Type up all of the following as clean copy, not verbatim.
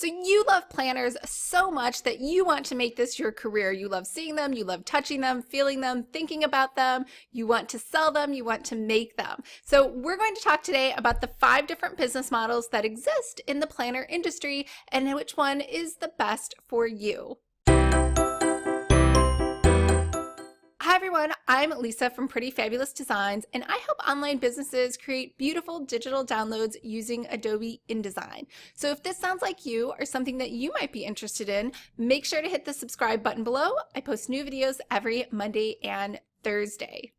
So you love planners so much that you want to make this your career. You love seeing them, you love touching them, feeling them, thinking about them, you want to sell them, you want to make them. So we're going to talk today about the 5 different business models that exist in the planner industry and which one is the best for you. Hi everyone, I'm Lisa from Pretty Fabulous Designs, and I help online businesses create beautiful digital downloads using Adobe InDesign. So if this sounds like you or something that you might be interested in, make sure to hit the subscribe button below. I post new videos every Monday and Thursday.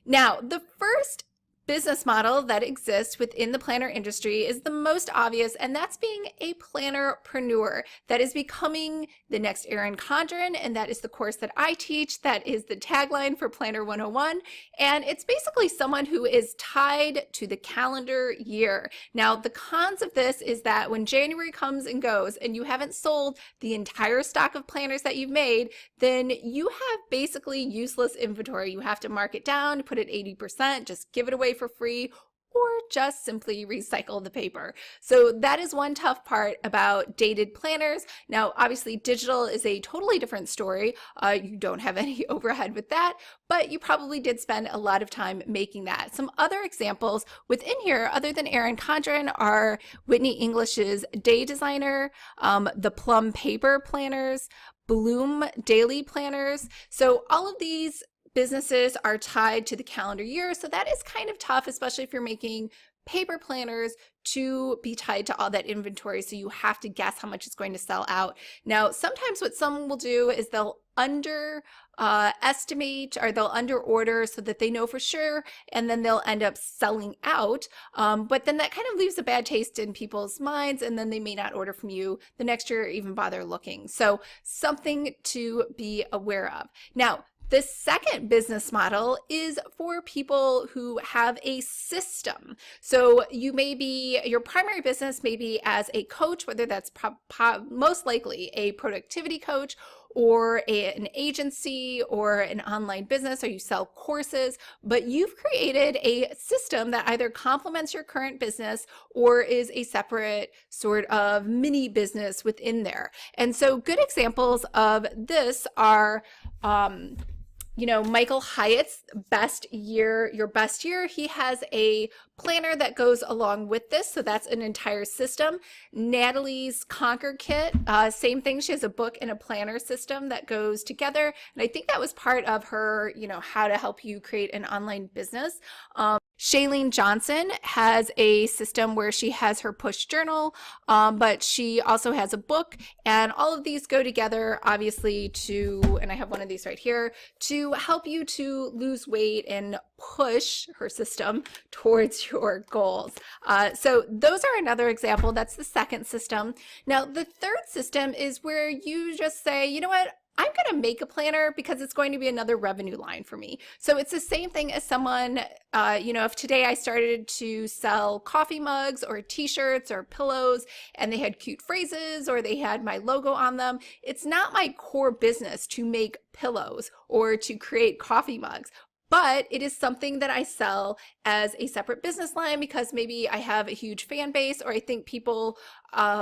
Now, the first business model that exists within the planner industry is the most obvious, and that's being a plannerpreneur. That is becoming the next Erin Condren, and that is the course that I teach. That is the tagline for Planner 101, and it's basically someone who is tied to the calendar year. Now, the cons of this is that when January comes and goes and you haven't sold the entire stock of planners that you've made, then you have basically useless inventory. You have to mark it down, put it 80%, just give it away for free, or just simply recycle the paper. So that is one tough part about dated planners. Now, obviously digital is a totally different story. You don't have any overhead with that, but you probably did spend a lot of time making that. Some other examples within here, other than Erin Condren, are Whitney English's Day Designer, the Plum Paper Planners, Bloom Daily Planners. So all of these businesses are tied to the calendar year, so that is kind of tough, especially if you're making paper planners, to be tied to all that inventory, so you have to guess how much it's going to sell out. Now, sometimes what someone will do is they'll estimate, or they'll under order so that they know for sure, and then they'll end up selling out, but then that kind of leaves a bad taste in people's minds, and then they may not order from you the next year or even bother looking. So something to be aware of. Now, the second business model is for people who have a system. So you may be, your primary business may be as a coach, whether that's most likely a productivity coach, or an agency, or an online business, or you sell courses, but you've created a system that either complements your current business or is a separate sort of mini business within there. And so good examples of this are Michael Hyatt's Best Year, Your Best Year. He has a planner that goes along with this, so that's an entire system. Natalie's Conquer Kit, same thing. She has a book and a planner system that goes together, and I think that was part of her, how to help you create an online business. Shailene Johnson has a system where she has her push journal, but she also has a book, and all of these go together, obviously, and I have one of these right here, to help you to lose weight and push her system towards your goals. So those are another example. That's the second system. Now, the third system is where you just say, you know what? I'm going to make a planner because it's going to be another revenue line for me. So it's the same thing as someone, if today I started to sell coffee mugs or t-shirts or pillows, and they had cute phrases or they had my logo on them, it's not my core business to make pillows or to create coffee mugs. But it is something that I sell as a separate business line because maybe I have a huge fan base, or I think people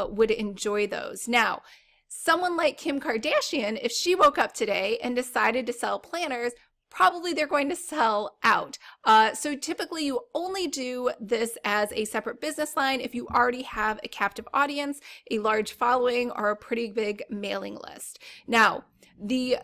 would enjoy those. Now, someone like Kim Kardashian, if she woke up today and decided to sell planners, probably they're going to sell out. So typically you only do this as a separate business line if you already have a captive audience, a large following, or a pretty big mailing list. Now, the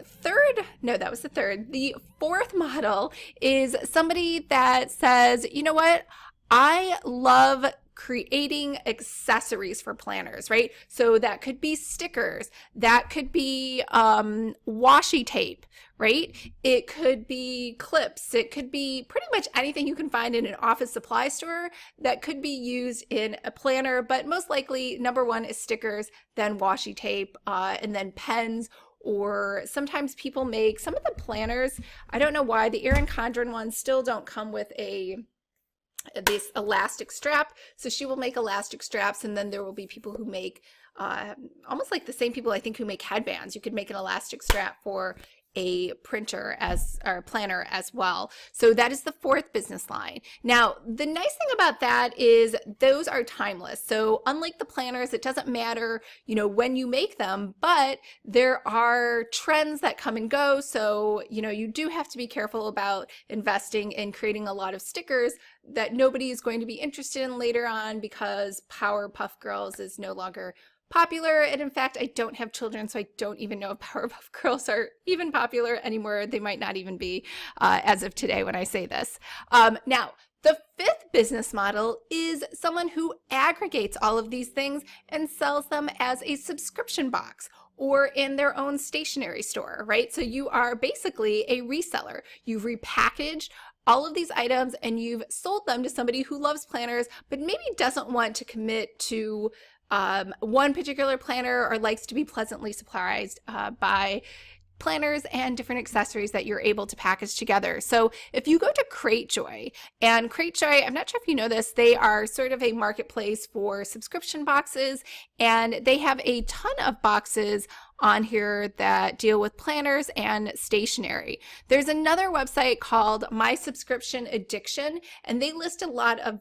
fourth model is somebody that says, you know what, I love creating accessories for planners, right? So that could be stickers, that could be washi tape, right? It could be clips, it could be pretty much anything you can find in an office supply store that could be used in a planner, but most likely number one is stickers, then washi tape, and then pens. Or sometimes people make some of the planners, I don't know why, the Erin Condren ones still don't come with this elastic strap, so she will make elastic straps, and then there will be people who make almost like the same people I think who make headbands. You could make an elastic strap for a printer or planner as well. So that is the fourth business line. Now, the nice thing about that is those are timeless. So unlike the planners, it doesn't matter, when you make them, but there are trends that come and go. So, you do have to be careful about investing in creating a lot of stickers that nobody is going to be interested in later on because Powerpuff Girls is no longer popular. And in fact, I don't have children, so I don't even know if Powerpuff Girls are even popular anymore. They might not even be as of today when I say this. Now, the fifth business model is someone who aggregates all of these things and sells them as a subscription box or in their own stationery store, right? So you are basically a reseller. You've repackaged all of these items and you've sold them to somebody who loves planners, but maybe doesn't want to commit to one particular planner or likes to be pleasantly surprised by planners and different accessories that you're able to package together. So if you go to Cratejoy, and Cratejoy, I'm not sure if you know this, they are sort of a marketplace for subscription boxes, and they have a ton of boxes on here that deal with planners and stationery. There's another website called My Subscription Addiction, and they list a lot of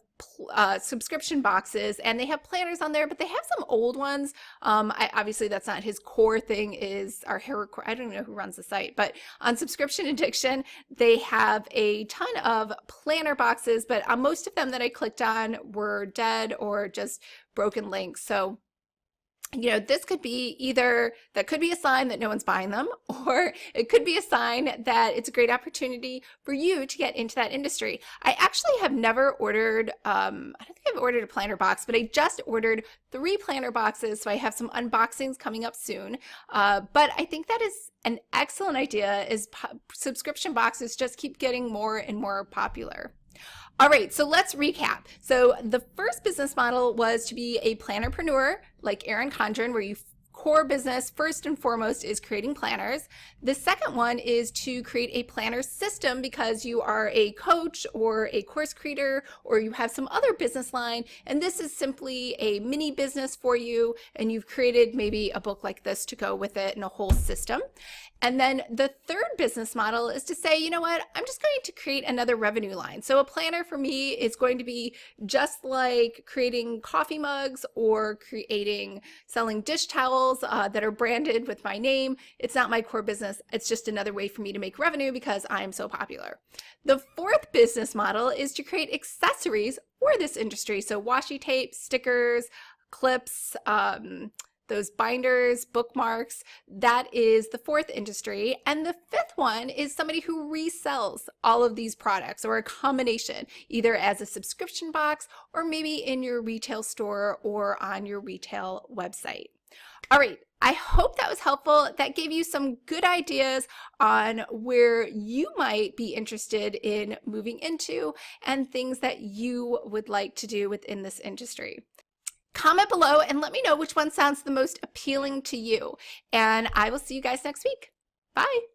subscription boxes, and they have planners on there, but they have some old ones. Obviously that's not his core thing, is our hair record. I don't know who runs the site, but on Subscription Addiction, they have a ton of planner boxes, but most of them that I clicked on were dead or just broken links. So this could be that could be a sign that no one's buying them, or it could be a sign that it's a great opportunity for you to get into that industry. I actually have never ordered, I don't think I've ordered a planner box, but I just ordered 3 planner boxes. So I have some unboxings coming up soon. But I think that is an excellent idea, is subscription boxes just keep getting more and more popular. All right, so let's recap. So the first business model was to be a plannerpreneur like Erin Condren, where your core business first and foremost is creating planners. The second one is to create a planner system because you are a coach or a course creator, or you have some other business line, and this is simply a mini business for you, and you've created maybe a book like this to go with it and a whole system. And then the third business model is to say, you know what, I'm just going to create another revenue line. So a planner for me is going to be just like creating coffee mugs or selling dish towels that are branded with my name. It's not my core business. It's just another way for me to make revenue because I'm so popular. The fourth business model is to create accessories for this industry. So washi tape, stickers, clips, those binders, bookmarks. That is the fourth industry. And the fifth one is somebody who resells all of these products, or a combination, either as a subscription box or maybe in your retail store or on your retail website. All right, I hope that was helpful. That gave you some good ideas on where you might be interested in moving into and things that you would like to do within this industry. Comment below and let me know which one sounds the most appealing to you. And I will see you guys next week. Bye.